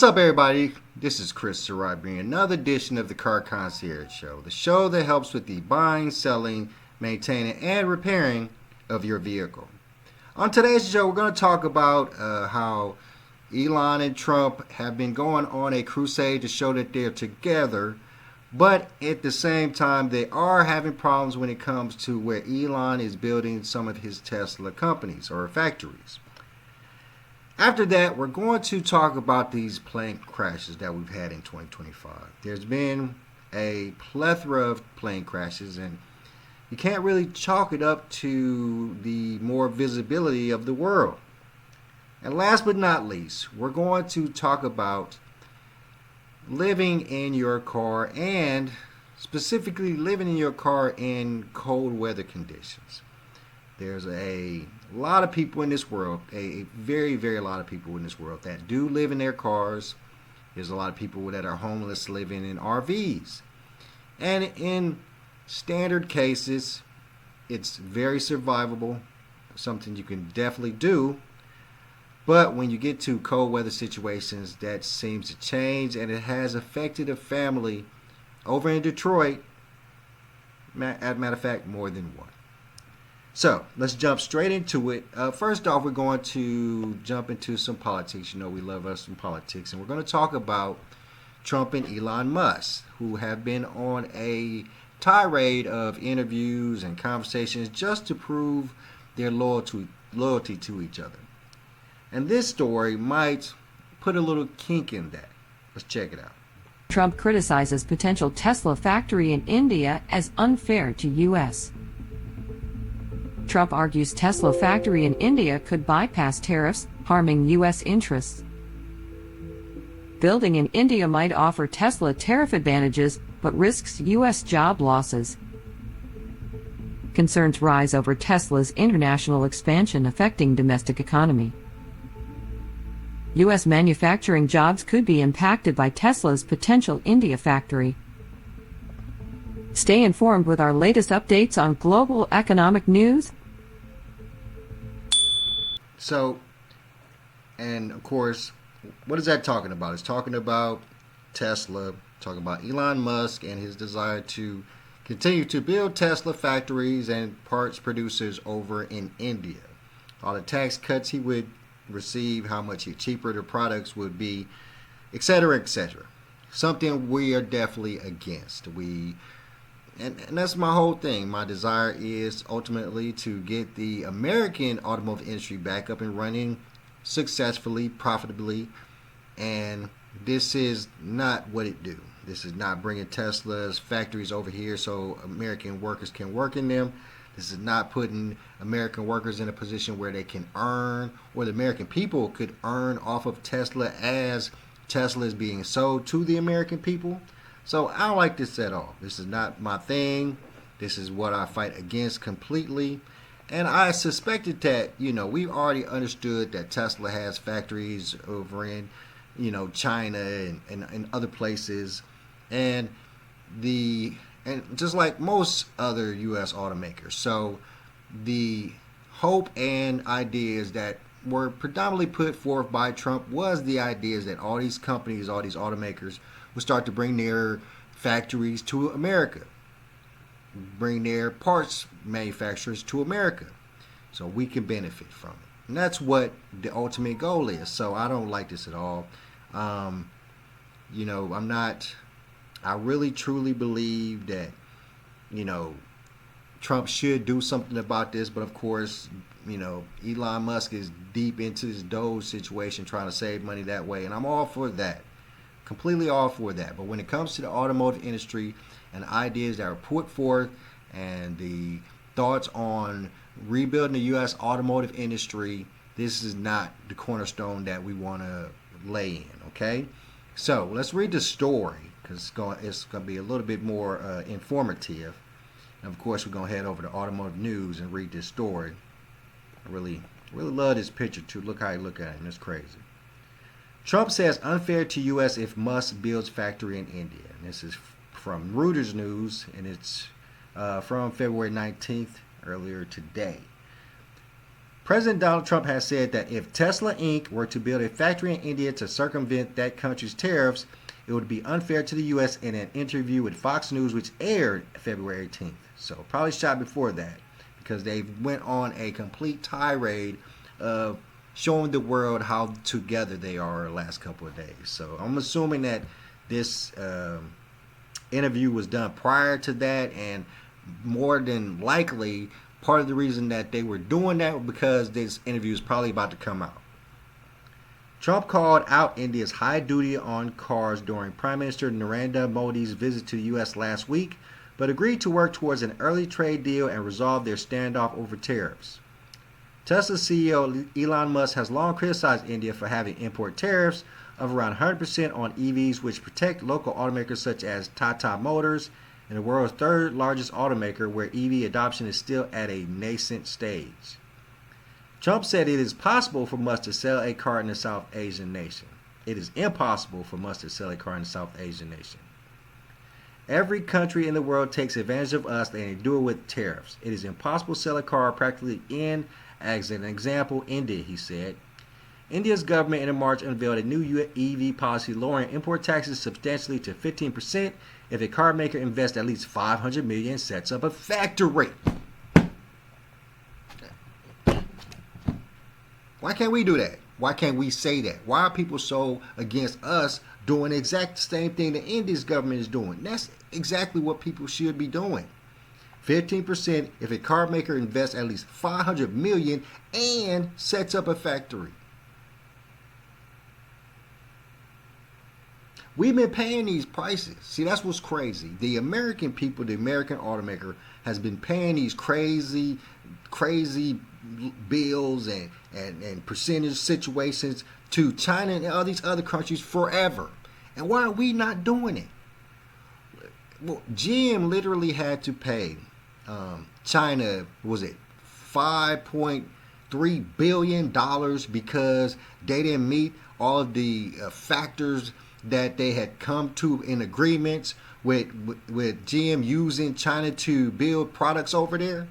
What's up, everybody? This is Chris Sarai bringing another edition of the Car Concierge Show, the show that helps with the buying, selling, maintaining, and repairing of your vehicle. On today's show, we're going to talk about how Elon and Trump have been going on a crusade to show that they're together, but at the same time, they are having problems when it comes to where Elon is building some of his Tesla companies or factories. After that, we're going to talk about these plane crashes that we've had in 2025. There's been a plethora of plane crashes, and you can't really chalk it up to the more visibility of the world. And last but not least, we're going to talk about living in your car, and specifically living in your car in cold weather conditions. There's a lot of people in this world, a very, very lot of people in this world that do live in their cars. There's a lot of people that are homeless living in RVs. And in standard cases, it's very survivable, something you can definitely do. But when you get to cold weather situations, that seems to change, and it has affected a family over in Detroit, as a matter of fact, more than one. So let's jump straight into it. First off, we're going to jump into some politics. You know, we love us some politics. And we're going to talk about Trump and Elon Musk, who have been on a tirade of interviews and conversations just to prove their loyalty to each other. And this story might put a little kink in that. Let's check it out. Trump criticizes potential Tesla factory in India as unfair to U.S. Trump argues Tesla factory in India could bypass tariffs, harming U.S. interests. Building in India might offer Tesla tariff advantages, but risks U.S. job losses. Concerns rise over Tesla's international expansion affecting domestic economy. U.S. manufacturing jobs could be impacted by Tesla's potential India factory. Stay informed with our latest updates on global economic news. So, and of course, what is that talking about? It's talking about Tesla, talking about Elon Musk and his desire to continue to build Tesla factories and parts producers over in India. All the tax cuts he would receive, how much cheaper the products would be, etc., etc. Something we are definitely against. And that's my whole thing. My desire is ultimately to get the American automotive industry back up and running successfully, profitably. And this is not what it do. This is not bringing Tesla's factories over here so American workers can work in them. This is not putting American workers in a position where they can earn, or the American people could earn off of Tesla as Tesla is being sold to the American people. So I don't like this at all. This is not my thing. This is what I fight against completely. And I suspected that, we've already understood that Tesla has factories over in, China and other places. And just like most other U.S. automakers. So the hope and ideas that were predominantly put forth by Trump was the ideas that all these companies, all these automakers would start to bring their factories to America, bring their parts manufacturers to America, so we can benefit from it. And that's what the ultimate goal is. So I don't like this at all. I really truly believe that, Trump should do something about this, but of course, Elon Musk is deep into this Doge situation, trying to save money that way, and I'm all for that. Completely all for that. But when it comes to the automotive industry and ideas that are put forth and the thoughts on rebuilding the U.S. automotive industry, this is not the cornerstone that we want to lay in, okay? So let's read the story, because it's going to be a little bit more informative. And of course, we're going to head over to Automotive News and read this story. I really love this picture, too. Look how he look at him. It's crazy. Trump says unfair to U.S. if Musk builds factory in India. And this is from Reuters News, and it's from February 19th, earlier today. President Donald Trump has said that if Tesla Inc. were to build a factory in India to circumvent that country's tariffs, it would be unfair to the U.S. in an interview with Fox News, which aired February 18th. So probably shot before that, because they went on a complete tirade of showing the world how together they are the last couple of days. So I'm assuming that this interview was done prior to that, and more than likely, part of the reason that they were doing that was because this interview is probably about to come out. Trump called out India's high duty on cars during Prime Minister Narendra Modi's visit to the U.S. last week, but agreed to work towards an early trade deal and resolve their standoff over tariffs. Tesla CEO Elon Musk has long criticized India for having import tariffs of around 100% on EVs, which protect local automakers such as Tata Motors, and the world's third largest automaker, where EV adoption is still at a nascent stage. Trump said it is possible for Musk to sell a car in the South Asian nation. It is impossible for Musk to sell a car in the South Asian nation. Every country in the world takes advantage of us, and they do it with tariffs. It is impossible to sell a car practically in, as an example, India, he said. India's government in March unveiled a new EV policy lowering import taxes substantially to 15% if a car maker invests at least $500 million and sets up a factory. Why can't we do that? Why can't we say that? Why are people so against us doing the exact same thing the India's government is doing? That's exactly what people should be doing. 15% if a car maker invests at least $500 million and sets up a factory. We've been paying these prices. See, that's what's crazy. The American people, the American automaker, has been paying these crazy bills and percentage situations to China and all these other countries forever. And why are we not doing it? Well, GM literally had to pay China, was it $5.3 billion because they didn't meet all of the factors that they had come to in agreements with GM using China to build products over there?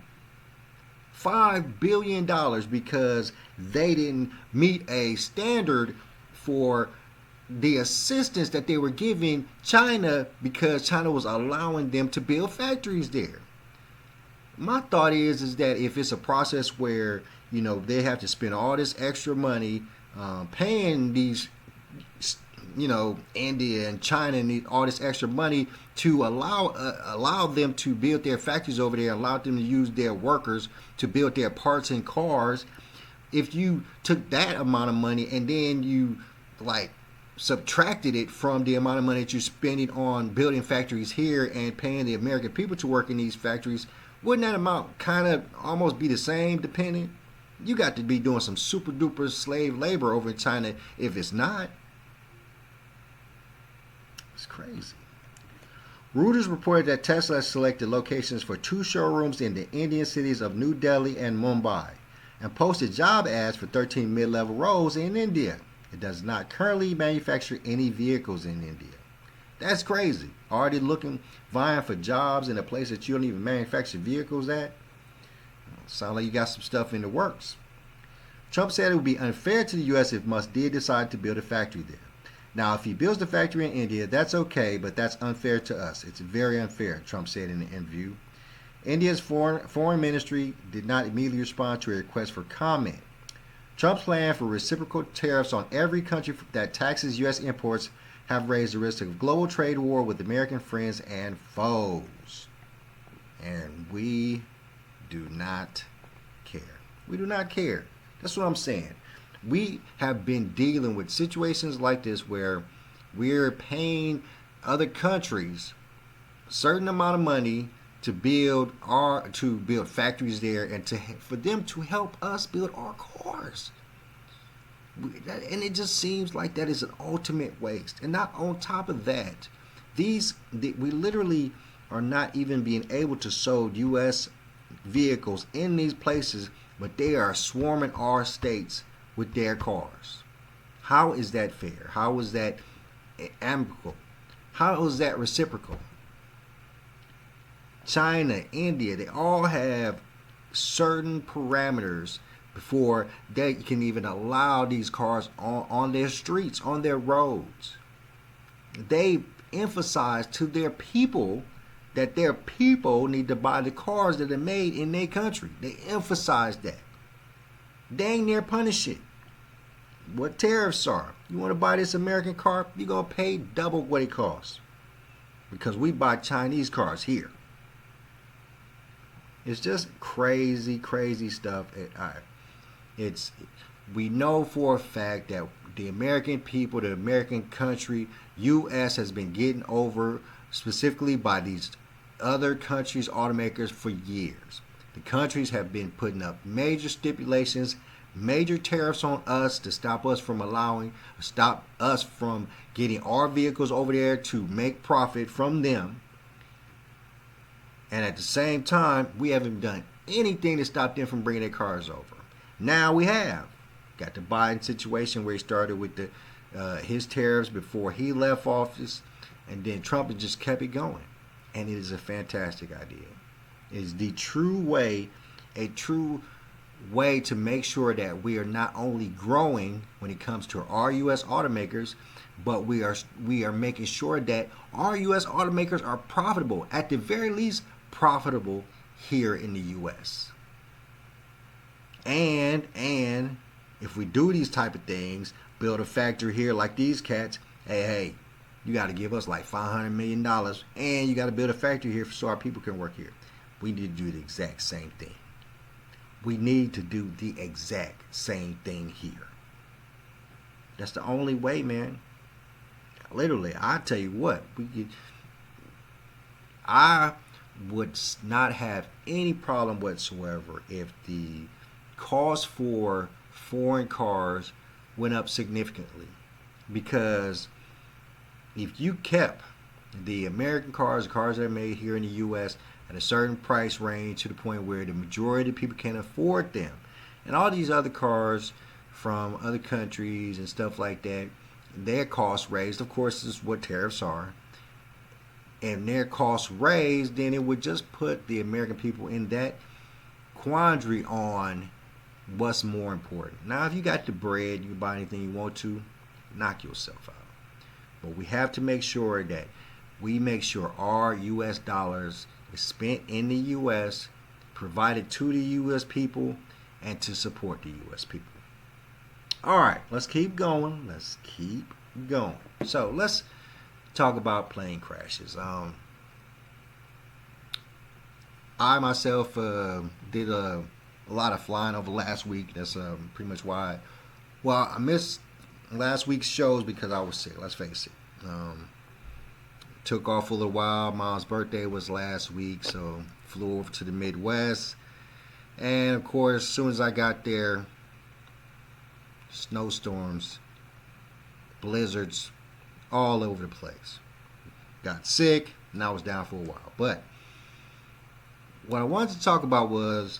$5 billion because they didn't meet a standard for the assistance that they were giving China because China was allowing them to build factories there. My thought is that if it's a process where, you know, they have to spend all this extra money paying these, you know, India and China and all this extra money to allow them to build their factories over there, allow them to use their workers to build their parts and cars. If you took that amount of money and then you like subtracted it from the amount of money that you're spending on building factories here and paying the American people to work in these factories, wouldn't that amount kind of almost be the same depending? You got to be doing some super duper slave labor over in China if it's not. It's crazy. Reuters reported that Tesla has selected locations for 2 showrooms in the Indian cities of New Delhi and Mumbai and posted job ads for 13 mid-level roles in India. It does not currently manufacture any vehicles in India. That's crazy. Already vying for jobs in a place that you don't even manufacture vehicles at? Sound like you got some stuff in the works. Trump said it would be unfair to the U.S. if Musk did decide to build a factory there. Now, if he builds the factory in India, that's okay, but that's unfair to us. It's very unfair, Trump said in the interview. India's foreign ministry did not immediately respond to a request for comment. Trump's plan for reciprocal tariffs on every country that taxes U.S. imports have raised the risk of a global trade war with American friends and foes. And we do not care. We do not care. That's what I'm saying. We have been dealing with situations like this where we're paying other countries a certain amount of money to build factories there and for them to help us build our cars. And it just seems like that is an ultimate waste. And not on top of that, we literally are not even being able to sold U.S. vehicles in these places, but they are swarming our states with their cars. How is that fair? How is that amicable? How is that reciprocal? China, India, they all have certain parameters before they can even allow these cars on their streets, on their roads. They emphasize to their people that their people need to buy the cars that are made in their country. They emphasize that. Dang near punish it. What tariffs are. You want to buy this American car, you're going to pay double what it costs. Because we buy Chinese cars here. It's just crazy, crazy stuff. We know for a fact that the American people, the American country, U.S. has been getting over specifically by these other countries' automakers for years. The countries have been putting up major stipulations, major tariffs on us to stop us from getting our vehicles over there to make profit from them. And at the same time, we haven't done anything to stop them from bringing their cars over. Now we have. Got the Biden situation where he started with his tariffs before he left office, and then Trump has just kept it going. And it is a fantastic idea. It is the true way to make sure that we are not only growing when it comes to our U.S. automakers, but we are making sure that our U.S. automakers are profitable, at the very least profitable here in the U.S. And if we do these type of things, build a factory here like these cats, hey, you got to give us like $500 million, and you got to build a factory here so our people can work here. We need to do the exact same thing. We need to do the exact same thing here. That's the only way, man. Literally, I tell you what, I would not have any problem whatsoever if the cost for foreign cars went up significantly. Because if you kept the American cars, the cars that are made here in the U.S., at a certain price range to the point where the majority of people can't afford them, and all these other cars from other countries and stuff like that, their costs raised, of course, this is what tariffs are, and their costs raised, then it would just put the American people in that quandary on what's more important. Now, if you got the bread, you can buy anything you want to, knock yourself out. But we have to make sure that we make sure our U.S. dollars is spent in the U.S., provided to the U.S. people, and to support the U.S. people. All right, let's keep going. So let's talk about plane crashes. I myself did a lot of flying over last week. That's pretty much why. Well, I missed last week's shows because I was sick. Let's face it. Took off for a little while. Mom's birthday was last week, so flew over to the Midwest. And of course, as soon as I got there, snowstorms, blizzards, all over the place. Got sick, and I was down for a while. But what I wanted to talk about was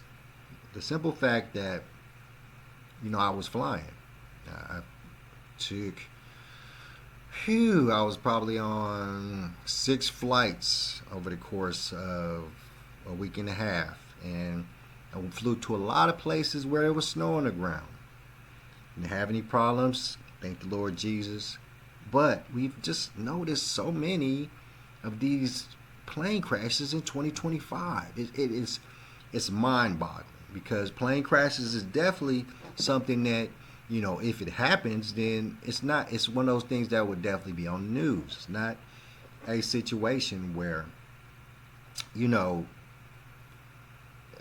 the simple fact that, I was flying. I was probably on 6 flights over the course of a week and a half. And I flew to a lot of places where there was snow on the ground. Didn't have any problems, thank the Lord Jesus. But we've just noticed so many of these plane crashes in 2025. It's mind-boggling, because plane crashes is definitely something that, if it happens, then it's one of those things that would definitely be on the news. It's not a situation where,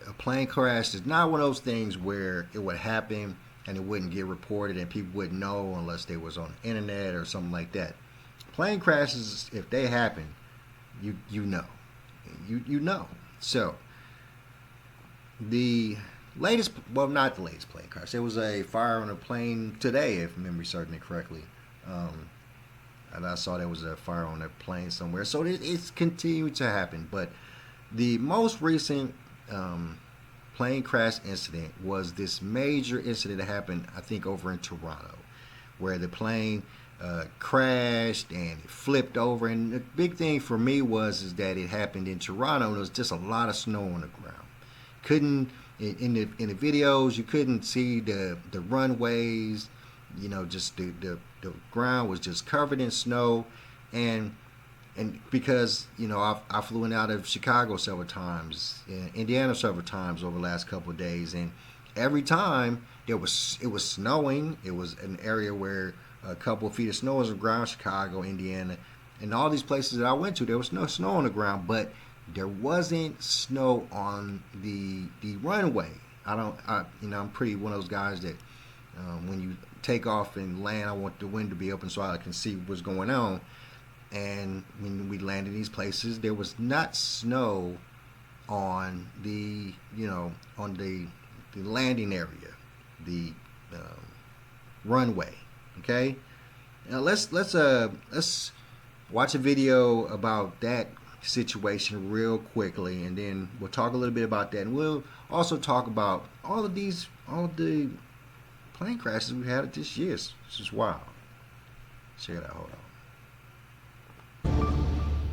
a plane crash is not one of those things where it would happen and it wouldn't get reported and people wouldn't know unless they was on the internet or something like that. Plane crashes, if they happen, you know. So, the latest, well, not the latest plane crash. There was a fire on a plane today, if memory serves me correctly. And I saw there was a fire on a plane somewhere. So it's continuing to happen. But the most recent plane crash incident was this major incident that happened, I think, over in Toronto, where the plane crashed and it flipped over. And the big thing for me is that it happened in Toronto. There was just a lot of snow on the ground. in the videos, you couldn't see the runways. Just the ground was just covered in snow, and because I flew in out of Chicago several times, Indiana several times over the last couple of days, and every time it was snowing. It was an area where a couple of feet of snow was on the ground. Chicago, Indiana, and all these places that I went to, there was no snow on the ground, but there wasn't snow on the runway. I'm pretty one of those guys that when you take off and land, I want the window to be open so I can see what's going on. And when we landed in these places, there was not snow on the landing area, the runway. Okay, now let's watch a video about that situation real quickly, and then we'll talk a little bit about that, and we'll also talk about all the plane crashes we've had this year. This is wild. Check it out. Hold on.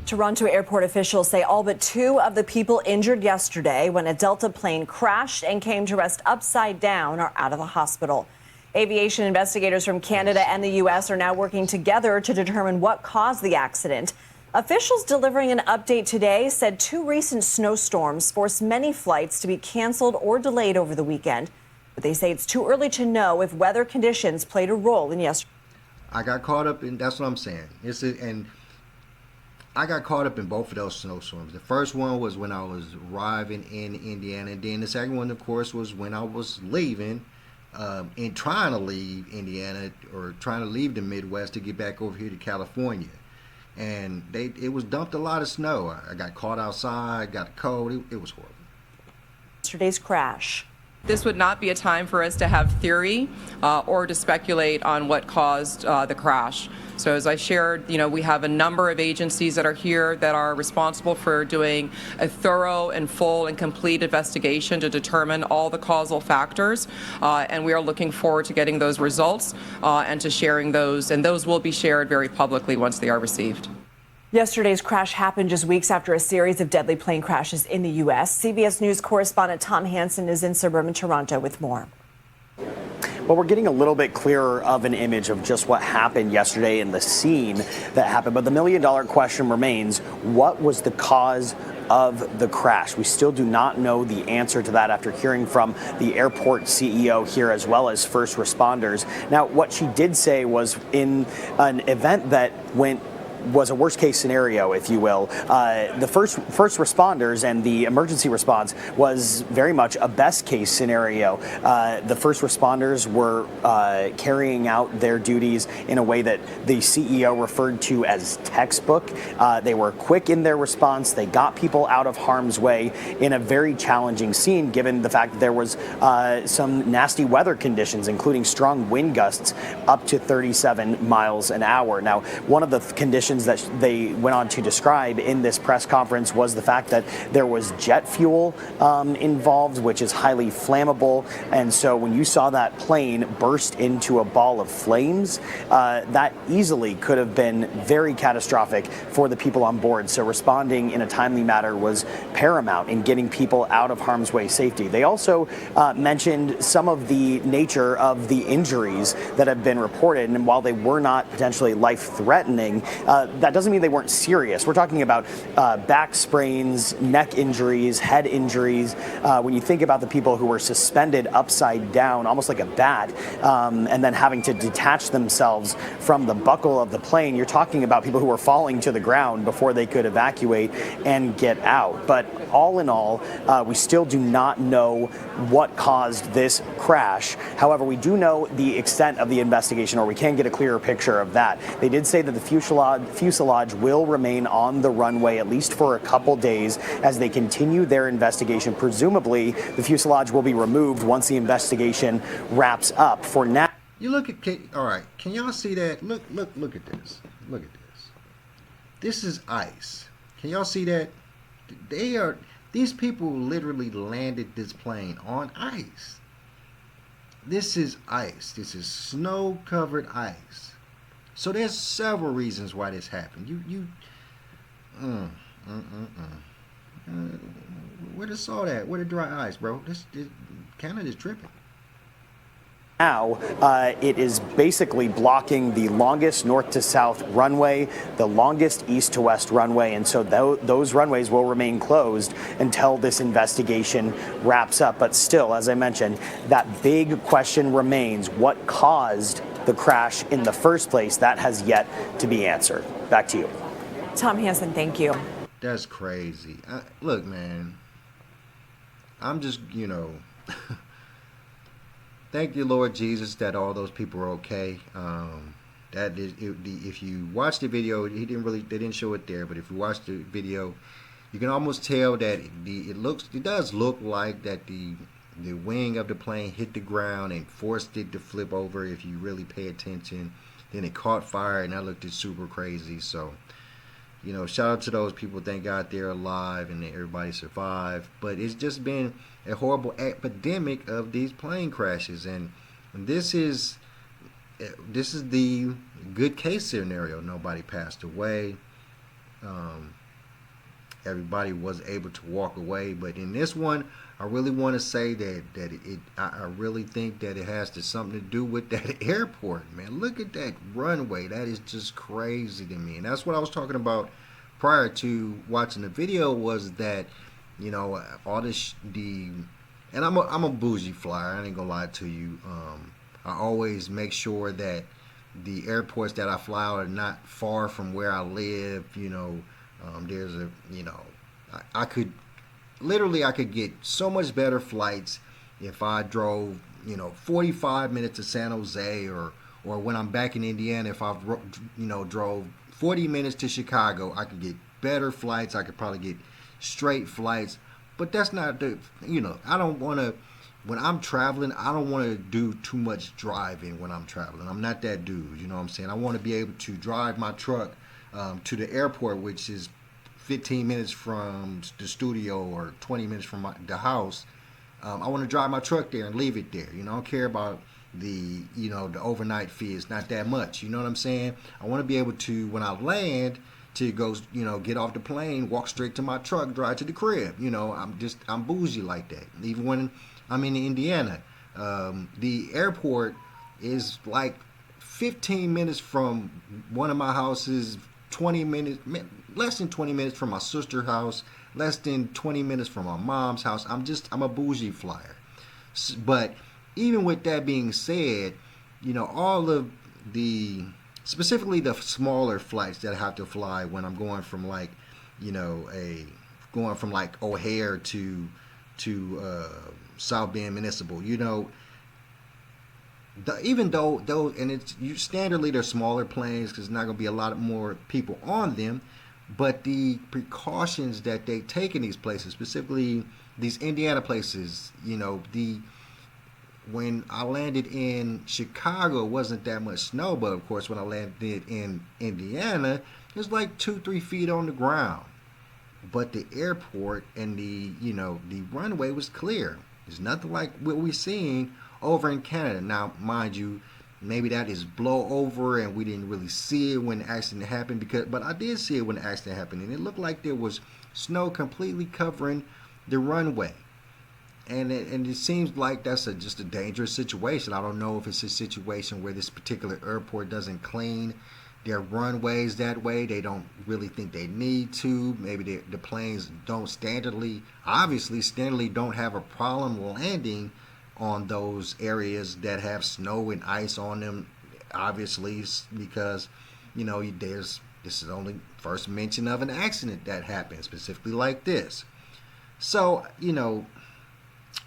Toronto airport officials say all but 2 of the people injured yesterday when a Delta plane crashed and came to rest upside down are out of the hospital. Aviation investigators from Canada and the U.S. are now working together to determine what caused the accident. Officials delivering an update today said 2 recent snowstorms forced many flights to be canceled or delayed over the weekend. But they say it's too early to know if weather conditions played a role in yesterday. I got caught up in, that's what I'm saying. I got caught up in both of those snowstorms. The first one was when I was arriving in Indiana, and then the second one, of course, was when I was leaving and trying to leave Indiana, or trying to leave the Midwest to get back over here to California. And it was dumped a lot of snow. I got caught outside, got cold. It was horrible. Yesterday's crash. This would not be a time for us to have theory or to speculate on what caused the crash. So as I shared, we have a number of agencies that are here that are responsible for doing a thorough and full and complete investigation to determine all the causal factors. And we are looking forward to getting those results and to sharing those. And those will be shared very publicly once they are received. Yesterday's crash happened just weeks after a series of deadly plane crashes in the U.S. CBS News correspondent Tom Hansen is in suburban Toronto with more. Well, we're getting a little bit clearer of an image of just what happened yesterday in the scene that happened. But the million-dollar question remains, what was the cause of the crash? We still do not know the answer to that after hearing from the airport CEO here, as well as first responders. Now, what she did say was, in an event that was a worst case scenario, if you will. The first responders and the emergency response was very much a best case scenario. The first responders were carrying out their duties in a way that the CEO referred to as textbook. They were quick in their response. They got people out of harm's way in a very challenging scene, given the fact that there was some nasty weather conditions, including strong wind gusts up to 37 miles an hour. Now, one of the conditions that they went on to describe in this press conference was the fact that there was jet fuel involved, which is highly flammable. And so when you saw that plane burst into a ball of flames, that easily could have been very catastrophic for the people on board. So responding in a timely manner was paramount in getting people out of harm's way safety. They also mentioned some of the nature of the injuries that have been reported. And while they were not potentially life-threatening, that doesn't mean they weren't serious. We're talking about back sprains, neck injuries, head injuries. When you think about the people who were suspended upside down, almost like a bat, and then having to detach themselves from the buckle of the plane, you're talking about people who were falling to the ground before they could evacuate and get out. But all in all, we still do not know what caused this crash. However, we do know the extent of the investigation, or we can get a clearer picture of that. They did say that the fuselage will remain on the runway at least for a couple days as they continue their investigation. Presumably, the fuselage will be removed once the investigation wraps up. For now, you look at, all right, can y'all see that? Look at this. Look at this. This is ice. Can y'all see that? These people literally landed this plane on ice. This is ice. This is snow-covered ice. So there's several reasons why this happened. Where the salt at? Where the dry ice, bro? Canada's tripping. Now, it is basically blocking the longest north to south runway, the longest east to west runway, and so those runways will remain closed until this investigation wraps up. But still, as I mentioned, that big question remains: what caused the crash in the first place? That has yet to be answered. Back to you. Tom Hansen, thank you. That's crazy. Look, man, I'm just, thank you, Lord Jesus, that all those people are okay. If you watch the video, they didn't show it there, but if you watch the video, you can almost tell that it does look like that the wing of the plane hit the ground and forced it to flip over. If you really pay attention, then it caught fire, and that looked super crazy. So, shout out to those people. Thank God they're alive and everybody survived. But it's just been a horrible epidemic of these plane crashes, and this is the good case scenario. Nobody passed away. Everybody was able to walk away. But in this one, I really want to say that I really think that it has something to do with that airport, man. Look at that runway. That is just crazy to me. And that's what I was talking about prior to watching the video, was that, all this, and I'm a bougie flyer. I ain't gonna lie to you. I always make sure that the airports that I fly out are not far from where I live. There's I could get so much better flights if I drove, 45 minutes to San Jose, or when I'm back in Indiana, if I, drove 40 minutes to Chicago, I could get better flights. I could probably get straight flights. But that's not I don't want to, when I'm traveling, I don't want to do too much driving when I'm traveling. I'm not that dude, you know what I'm saying? I want to be able to drive my truck to the airport, which is 15 minutes from the studio or 20 minutes from the house. I want to drive my truck there and leave it there. I don't care about the overnight fee. It's not that much. You know what I'm saying? I want to be able to, when I land, to go, get off the plane, walk straight to my truck, drive to the crib. I'm bougie like that. Even when I'm in Indiana, the airport is like 15 minutes from one of my houses, 20 minutes, less than 20 minutes from my sister's house, less than 20 minutes from my mom's house. I'm a bougie flyer. But even with that being said, all of specifically the smaller flights that I have to fly when I'm going from O'Hare to South Bend Municipal, even though those, and standardly they're smaller planes because there's not going to be a lot more people on them, but the precautions that they take in these places, specifically these Indiana places, when I landed in Chicago, it wasn't that much snow, but of course when I landed in Indiana, it was like 2-3 feet on the ground. But the airport and the runway was clear. It's nothing like what we're seeing over in Canada. Now, mind you, maybe that is blow over and we didn't really see it when the accident happened, but I did see it when the accident happened, and it looked like there was snow completely covering the runway. And it seems like that's just a dangerous situation. I don't know if it's a situation where this particular airport doesn't clean their runways that way. They don't really think they need to. Maybe the planes don't standardly don't have a problem landing on those areas that have snow and ice on them, obviously, because this is only first mention of an accident that happened specifically like this. So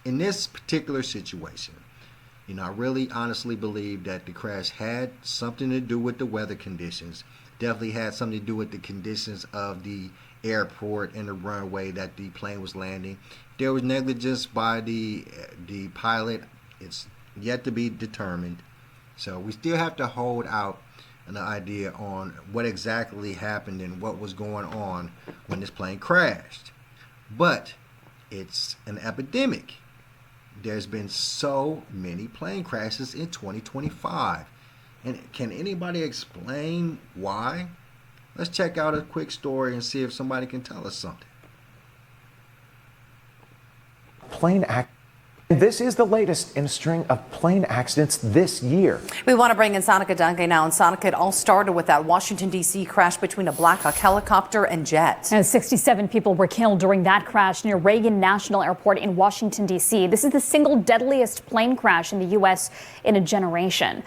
in this particular situation, I really honestly believe that the crash had something to do with the weather conditions. Definitely had something to do with the conditions of the airport and the runway that the plane was landing. There was negligence by the pilot. It's yet to be determined. So we still have to hold out an idea on what exactly happened and what was going on when this plane crashed. But it's an epidemic. There's been so many plane crashes in 2025. And can anybody explain why? Let's check out a quick story and see if somebody can tell us something. plane accidents. This is the latest in a string of plane accidents this year. We want to bring in Sonica Dunke now. And Sonica, it all started with that Washington, D.C. crash between a Black Hawk helicopter and jet. And 67 people were killed during that crash near Reagan National Airport in Washington, D.C. This is the single deadliest plane crash in the U.S. in a generation.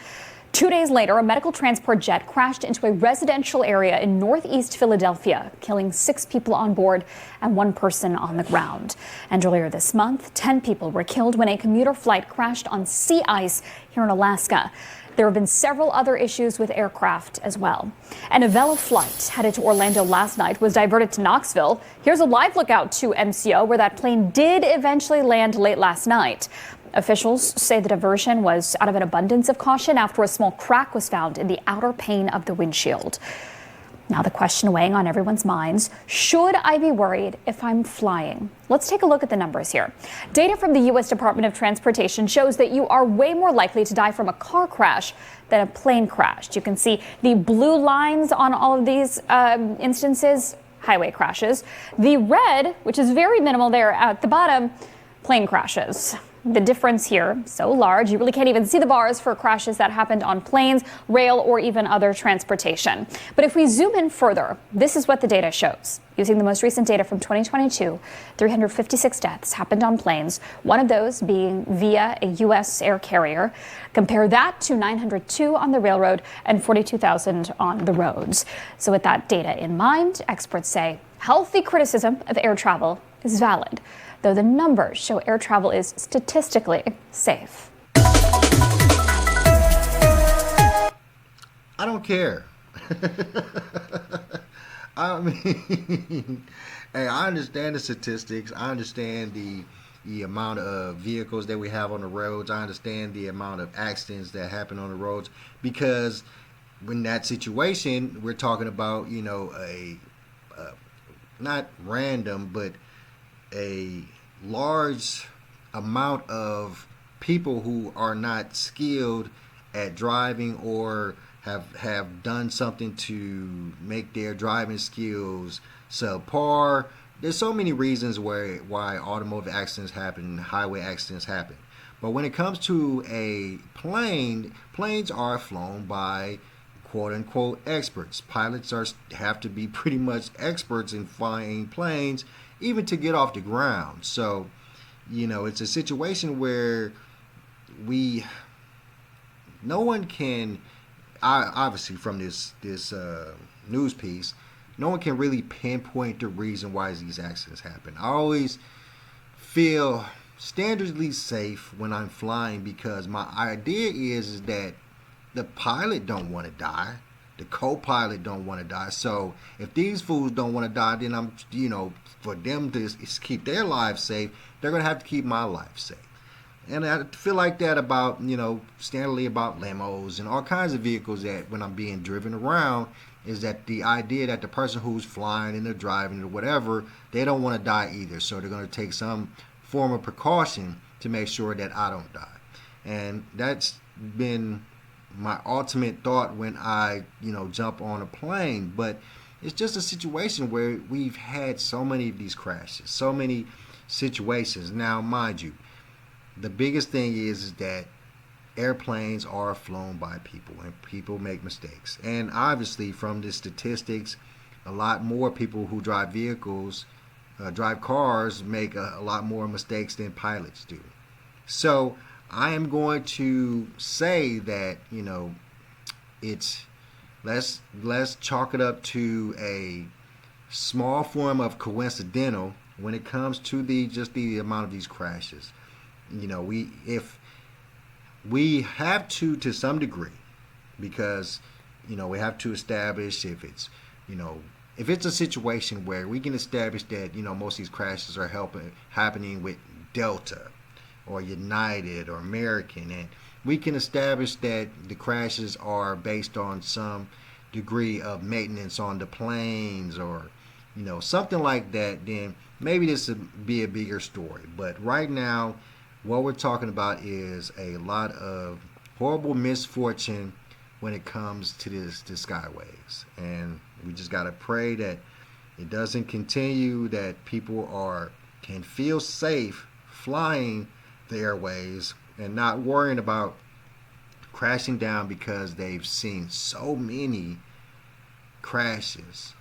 2 days later, a medical transport jet crashed into a residential area in northeast Philadelphia, killing 6 people on board and 1 person on the ground. And earlier this month, 10 people were killed when a commuter flight crashed on sea ice here in Alaska. There have been several other issues with aircraft as well. An Avella flight headed to Orlando last night was diverted to Knoxville. Here's a live lookout to MCO, where that plane did eventually land late last night. Officials say the diversion was out of an abundance of caution after a small crack was found in the outer pane of the windshield. Now the question weighing on everyone's minds, should I be worried if I'm flying? Let's take a look at the numbers here. Data from the U.S. Department of Transportation shows that you are way more likely to die from a car crash than a plane crash. You can see the blue lines on all of these instances, highway crashes. The red, which is very minimal there at the bottom, plane crashes. The difference here, so large, you really can't even see the bars for crashes that happened on planes, rail, or even other transportation. But if we zoom in further, this is what the data shows. Using the most recent data from 2022, 356 deaths happened on planes, one of those being via a U.S. air carrier. Compare that to 902 on the railroad and 42,000 on the roads. So with that data in mind, experts say healthy criticism of air travel is valid, though the numbers show air travel is statistically safe. I don't care. I mean, hey, I understand the statistics. I understand the amount of vehicles that we have on the roads. I understand the amount of accidents that happen on the roads, because in that situation, we're talking about, you know, a not random, but a large amount of people who are not skilled at driving or have done something to make their driving skills subpar. There's so many reasons why automotive accidents happen, highway accidents happen. But when it comes to a plane, planes are flown by quote-unquote experts. Pilots have to be pretty much experts in flying planes, even to get off the ground. So, you know, it's a situation where no one can, obviously from this news piece, no one can really pinpoint the reason why these accidents happen. I always feel standardly safe when I'm flying, because my idea is that the pilot don't want to die, the co-pilot don't want to die. So if these fools don't want to die, then I'm, you know, for them to keep their lives safe, they're going to have to keep my life safe. And I feel like that about, you know, standardly about limos and all kinds of vehicles, that when I'm being driven around, is that the idea that the person who's flying and they're driving or whatever, they don't want to die either. So they're going to take some form of precaution to make sure that I don't die. And that's been my ultimate thought when I, you know, jump on a plane. But it's just a situation where we've had so many of these crashes, so many situations. Now, mind you, the biggest thing is that airplanes are flown by people, and people make mistakes. And obviously, from the statistics, a lot more people who drive vehicles, drive cars, make a lot more mistakes than pilots do. So I am going to say that, you know, it's let's chalk it up to a small form of coincidental when it comes to the amount of these crashes. You know, if we have to some degree, because, you know, we have to establish if it's, you know, if it's a situation where we can establish that, you know, most of these crashes are happening with Delta or United or American, and we can establish that the crashes are based on some degree of maintenance on the planes, or, you know, something like that, then maybe this would be a bigger story. But right now, what we're talking about is a lot of horrible misfortune when it comes to the skyways, and we just got to pray that it doesn't continue, that people can feel safe flying the airways and not worrying about crashing down because they've seen so many crashes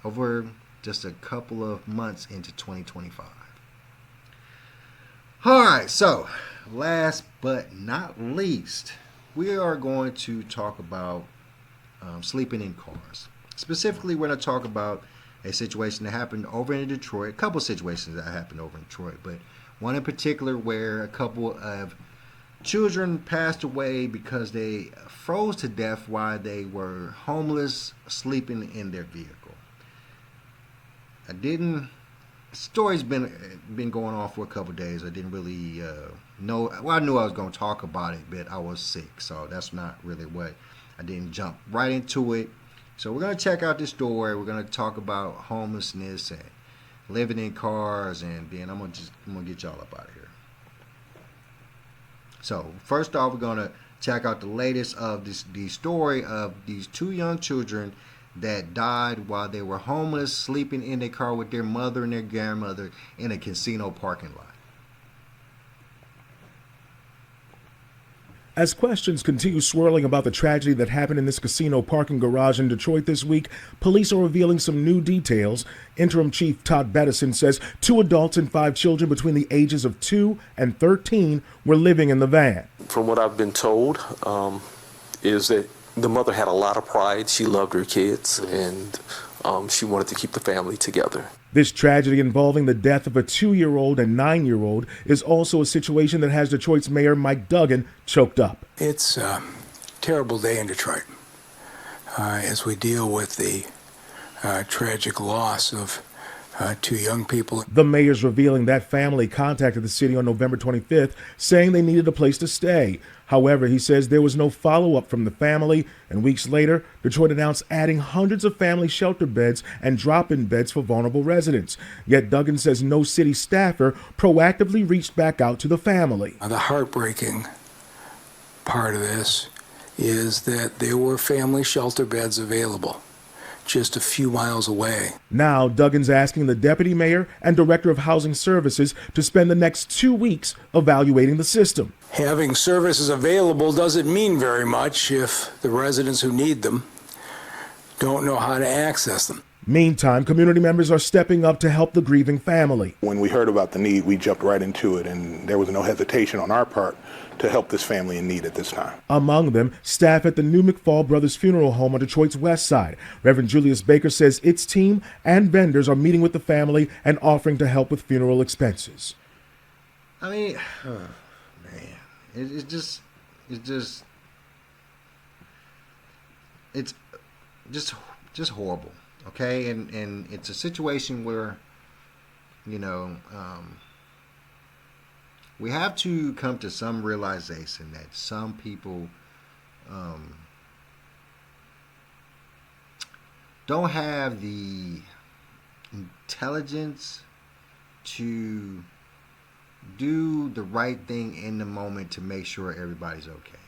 over just a couple of months into 2025. All right, so last but not least, we are going to talk about sleeping in cars. Specifically, we're going to talk about a situation that happened over in Detroit, a couple situations that happened over in Detroit, but one in particular where a couple of children passed away because they froze to death while they were homeless, sleeping in their vehicle. Story's been going on for a couple of days. I didn't really know. Well, I knew I was going to talk about it, but I was sick, so that's not really what. I didn't jump right into it. So we're going to check out this story. We're going to talk about homelessness and living in cars, and then I'm gonna get y'all up out of here. So first off, we're going to check out the latest of the story of these two young children that died while they were homeless, sleeping in their car with their mother and their grandmother in a casino parking lot. As questions continue swirling about the tragedy that happened in this casino parking garage in Detroit this week, police are revealing some new details. Interim Chief Todd Bettison says 2 adults and 5 children between the ages of 2 and 13 were living in the van. From what I've been told, is that the mother had a lot of pride. She loved her kids, and she wanted to keep the family together. This tragedy involving the death of a 2-year-old and 9-year-old is also a situation that has Detroit's Mayor Mike Duggan choked up. It's a terrible day in Detroit as we deal with the tragic loss of 2 young people. The mayor's revealing that family contacted the city on November 25th, saying they needed a place to stay. However, he says there was no follow-up from the family, and weeks later, Detroit announced adding hundreds of family shelter beds and drop-in beds for vulnerable residents. Yet Duggan says no city staffer proactively reached back out to the family. The heartbreaking part of this is that there were family shelter beds available just a few miles away. Now, Duggan's asking the deputy mayor and director of housing services to spend the next 2 weeks evaluating the system. Having services available doesn't mean very much if the residents who need them don't know how to access them. Meantime, community members are stepping up to help the grieving family. When we heard about the need, we jumped right into it, and there was no hesitation on our part to help this family in need at this time. Among them, staff at the new McFall Brothers Funeral Home on Detroit's west side. Reverend Julius Baker says its team and vendors are meeting with the family and offering to help with funeral expenses. I mean, man, it's just horrible. Okay, and it's a situation where, we have to come to some realization that some people don't have the intelligence to do the right thing in the moment to make sure everybody's okay.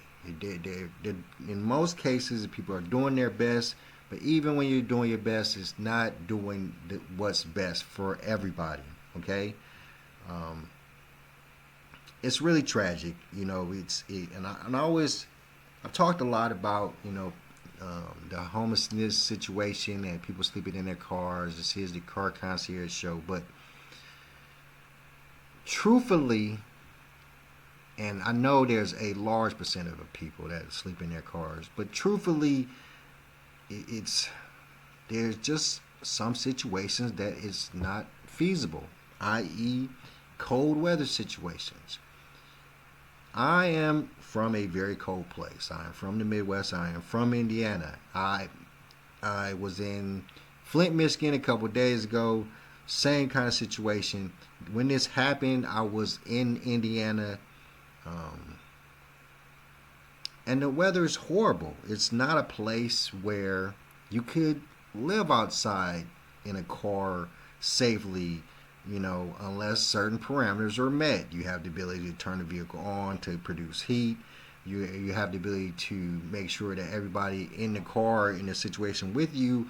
In most cases, people are doing their best. But even when you're doing your best, it's not doing what's best for everybody, okay? It's really tragic, I've talked a lot about, the homelessness situation and people sleeping in their cars. This is the Car Concierge Show, but truthfully, and I know there's a large percentage of people that sleep in their cars, but truthfully, there's just some situations that is not feasible, i.e. cold weather situations. I am from a very cold place. I am from the Midwest. I am from Indiana. I was in Flint, Michigan a couple of days ago. Same kind of situation. When this happened, I was in Indiana. And the weather is horrible. It's not a place where you could live outside in a car safely, unless certain parameters are met. You have the ability to turn the vehicle on to produce heat. You have the ability to make sure that everybody in the car in the situation with you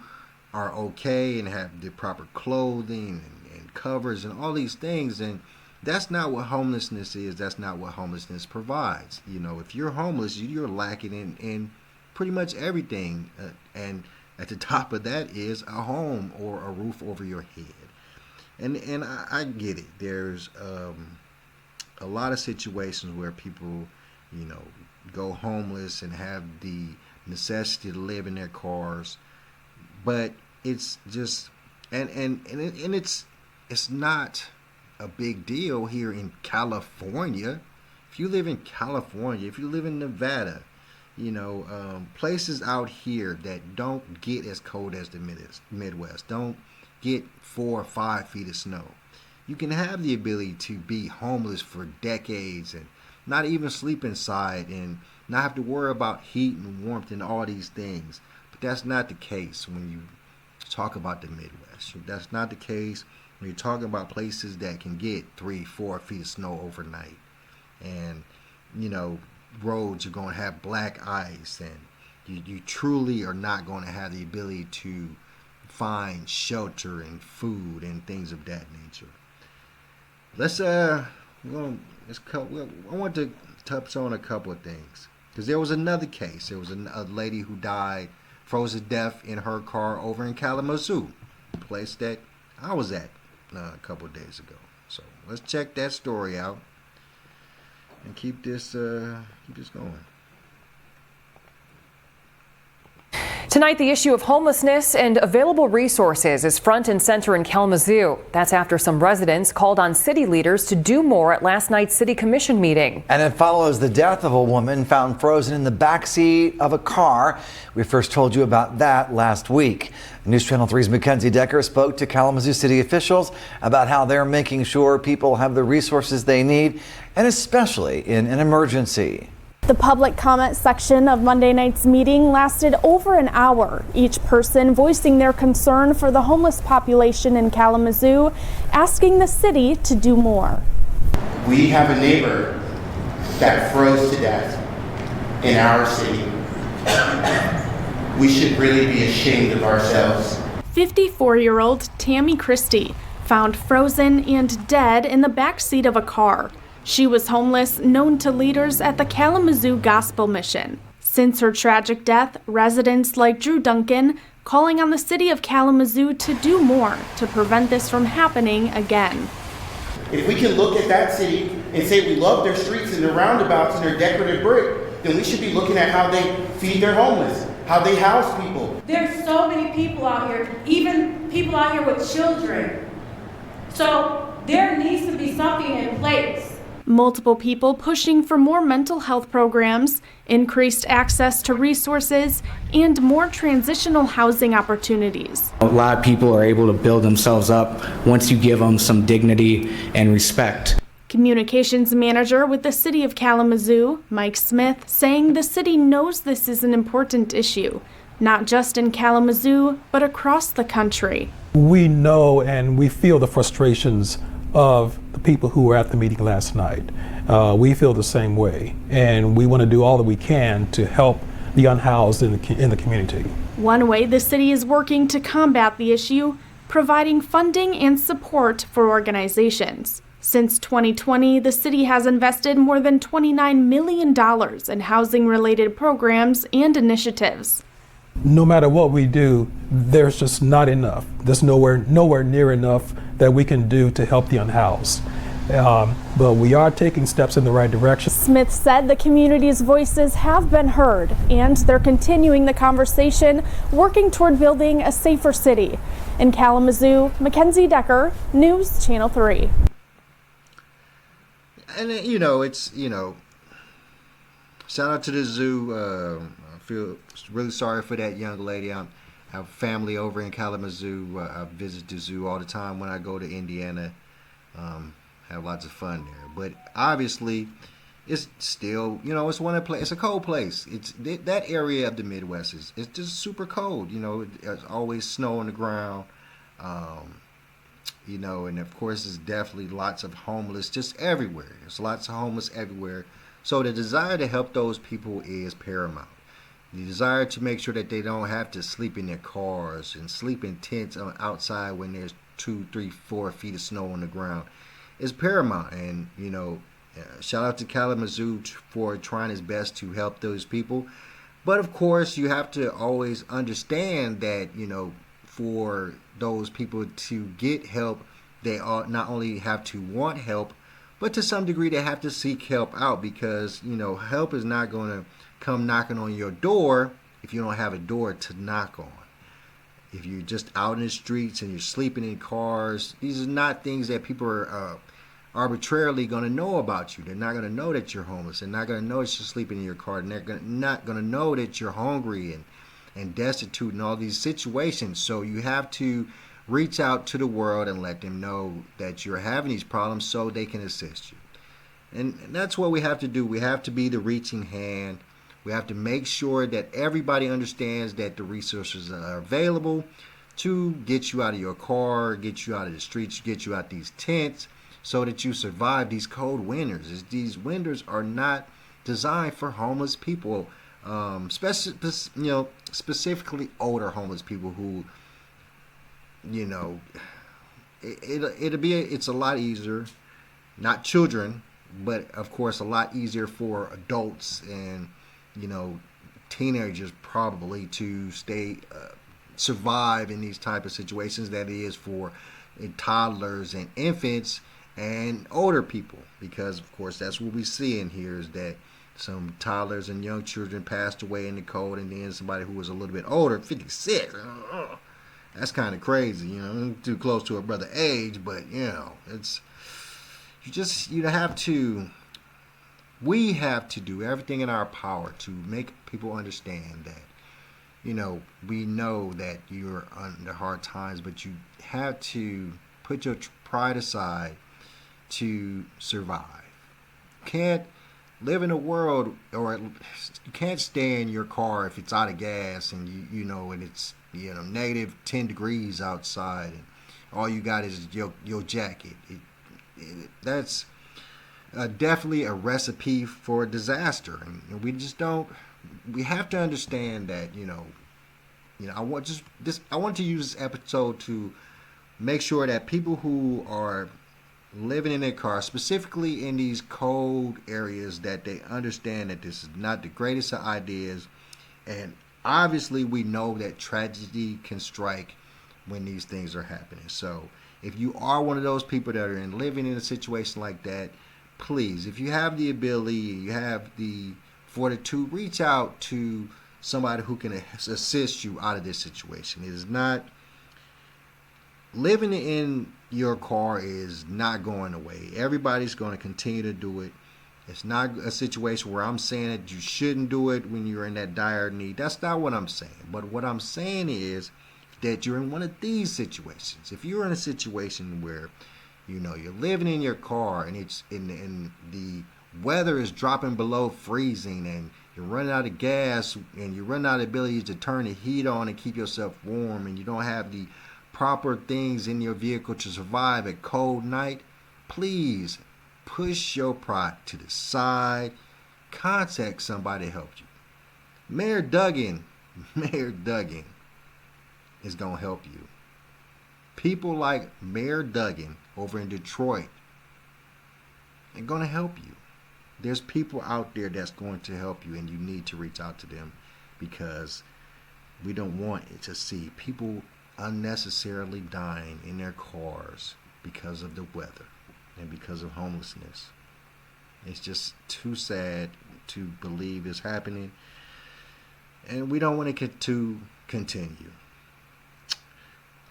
are okay and have the proper clothing and covers and all these things. And That's not what homelessness is. That's not what homelessness provides. You know, if you're homeless, you're lacking in pretty much everything. And at the top of that is a home or a roof over your head. And I get it. There's a lot of situations where people, you know, go homeless and have the necessity to live in their cars. But it's just, and it's not a big deal here in California. If you live in California, if you live in Nevada, you know, places out here that don't get as cold as the Midwest, don't get 4 or 5 feet of snow, you can have the ability to be homeless for decades and not even sleep inside and not have to worry about heat and warmth and all these things. But that's not the case when you talk about the Midwest. That's not the case when you're talking about places that can get 3-4 feet of snow overnight. And, you know, roads are going to have black ice, and you truly are not going to have the ability to find shelter and food and things of that nature. I want to touch on a couple of things, because there was another case. There was a lady who died, froze to death in her car over in Kalamazoo, a place that I was at a couple of days ago. So let's check that story out and keep this going. Tonight, the issue of homelessness and available resources is front and center in Kalamazoo. That's after some residents called on city leaders to do more at last night's city commission meeting. And it follows the death of a woman found frozen in the backseat of a car. We first told you about that last week. News Channel 3's Mackenzie Decker spoke to Kalamazoo city officials about how they're making sure people have the resources they need, and especially in an emergency. The public comment section of Monday night's meeting lasted over an hour, each person voicing their concern for the homeless population in Kalamazoo, asking the city to do more. We have a neighbor that froze to death in our city. We should really be ashamed of ourselves. 54-year-old Tammy Christie found frozen and dead in the backseat of a car. She was homeless, known to leaders at the Kalamazoo Gospel Mission. Since her tragic death, residents like Drew Duncan calling on the city of Kalamazoo to do more to prevent this from happening again. If we can look at that city and say we love their streets and their roundabouts and their decorative brick, then we should be looking at how they feed their homeless, how they house people. There's so many people out here, even people out here with children. So there needs to be something in place. Multiple people pushing for more mental health programs, increased access to resources, and more transitional housing opportunities. A lot of people are able to build themselves up once you give them some dignity and respect. Communications manager with the city of Kalamazoo, Mike Smith, saying the city knows this is an important issue, not just in Kalamazoo, but across the country. We know and we feel the frustrations of the people who were at the meeting last night. We feel the same way, and we want to do all that we can to help the unhoused in the community. One way the city is working to combat the issue, providing funding and support for organizations. Since 2020, the city has invested more than $29 million in housing-related programs and initiatives. No matter what we do, there's just not enough. There's nowhere near enough that we can do to help the unhoused. But we are taking steps in the right direction. Smith said the community's voices have been heard, and they're continuing the conversation, working toward building a safer city. In Kalamazoo, Mackenzie Decker, News Channel 3. And shout out to the zoo. I feel really sorry for that young lady. I have family over in Kalamazoo. I visit the zoo all the time when I go to Indiana. Have lots of fun there. But obviously, it's still, it's it's a cold place. It's that area of the Midwest it's just super cold. There's always snow on the ground. And of course, there's definitely lots of homeless just everywhere. There's lots of homeless everywhere. So the desire to help those people is paramount. The desire to make sure that they don't have to sleep in their cars and sleep in tents outside when there's 2, 3, 4 feet of snow on the ground is paramount. And, shout out to Kalamazoo for trying his best to help those people. But of course, you have to always understand that, for those people to get help, they all not only have to want help, but to some degree they have to seek help out, because, help is not going to come knocking on your door if you don't have a door to knock on. If you're just out in the streets and you're sleeping in cars, these are not things that people are arbitrarily going to know about you. They're not going to know that you're homeless. They're not going to know that you're sleeping in your car. And they're not going to know that you're hungry and destitute and all these situations. So you have to reach out to the world and let them know that you're having these problems so they can assist you. And that's what we have to do. We have to be the reaching hand. We have to make sure that everybody understands that the resources are available to get you out of your car, get you out of the streets, get you out these tents, so that you survive these cold winters. These winters are not designed for homeless people, specifically older homeless people who, it's a lot easier, not children, but of course a lot easier for adults and teenagers probably to survive in these type of situations than it is for toddlers and infants and older people, because of course that's what we see in here, is that some toddlers and young children passed away in the cold, and then somebody who was a little bit older, 56, that's kind of crazy, too close to a brother age, but we have to do everything in our power to make people understand that, we know that you're under hard times, but you have to put your pride aside to survive. You can't live in a world, or you can't stay in your car if it's out of gas and and it's negative 10 degrees outside and all you got is your jacket. That's definitely a recipe for a disaster, and we have to understand that I want to use this episode to make sure that people who are living in their car, specifically in these cold areas, that they understand that this is not the greatest of ideas. And obviously we know that tragedy can strike when these things are happening. So if you are one of those people that are living in a situation like that, please, if you have the ability, you have the fortitude, reach out to somebody who can assist you out of this situation. It is not, living in your car is not going away. Everybody's going to continue to do it. It's not a situation where I'm saying that you shouldn't do it when you're in that dire need. That's not what I'm saying. But what I'm saying is that you're in one of these situations. If you're in a situation where you're living in your car and it's in the weather is dropping below freezing and you're running out of gas and you're running out of ability to turn the heat on and keep yourself warm, and you don't have the proper things in your vehicle to survive a cold night, please push your pride to the side. Contact somebody to help you. Mayor Duggan is going to help you. People like Mayor Duggan over in Detroit are going to help you. There's people out there that's going to help you, and you need to reach out to them, because we don't want to see people unnecessarily dying in their cars because of the weather and because of homelessness. It's just too sad to believe it's happening, and we don't want it to continue.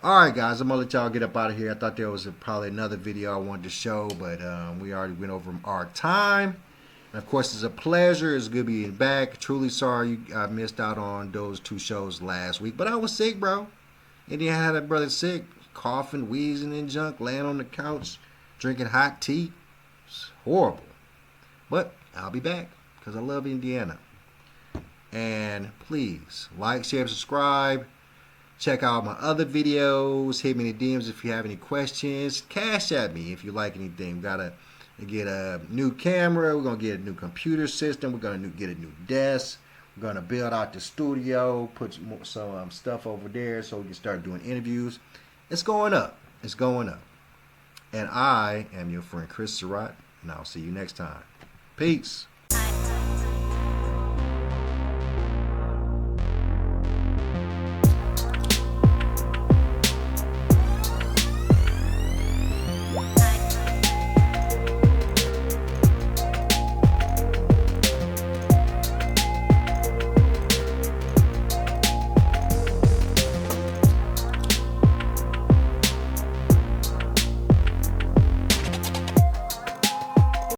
Alright guys, I'm going to let y'all get up out of here. I thought there was probably another video I wanted to show, but we already went over our time. And of course, it's a pleasure. It's good being back. Truly sorry I missed out on those 2 shows last week, but I was sick, bro. And then I had a brother sick, coughing, wheezing and junk, laying on the couch, drinking hot tea. It's horrible. But I'll be back, because I love Indiana. And please, like, share, subscribe. Check out my other videos. Hit me in the DMs if you have any questions. Cash at me if you like anything. We got to get a new camera. We're going to get a new computer system. We're going to get a new desk. We're going to build out the studio, put some stuff over there so we can start doing interviews. It's going up. It's going up. And I am your friend Chris Surratt, and I'll see you next time. Peace.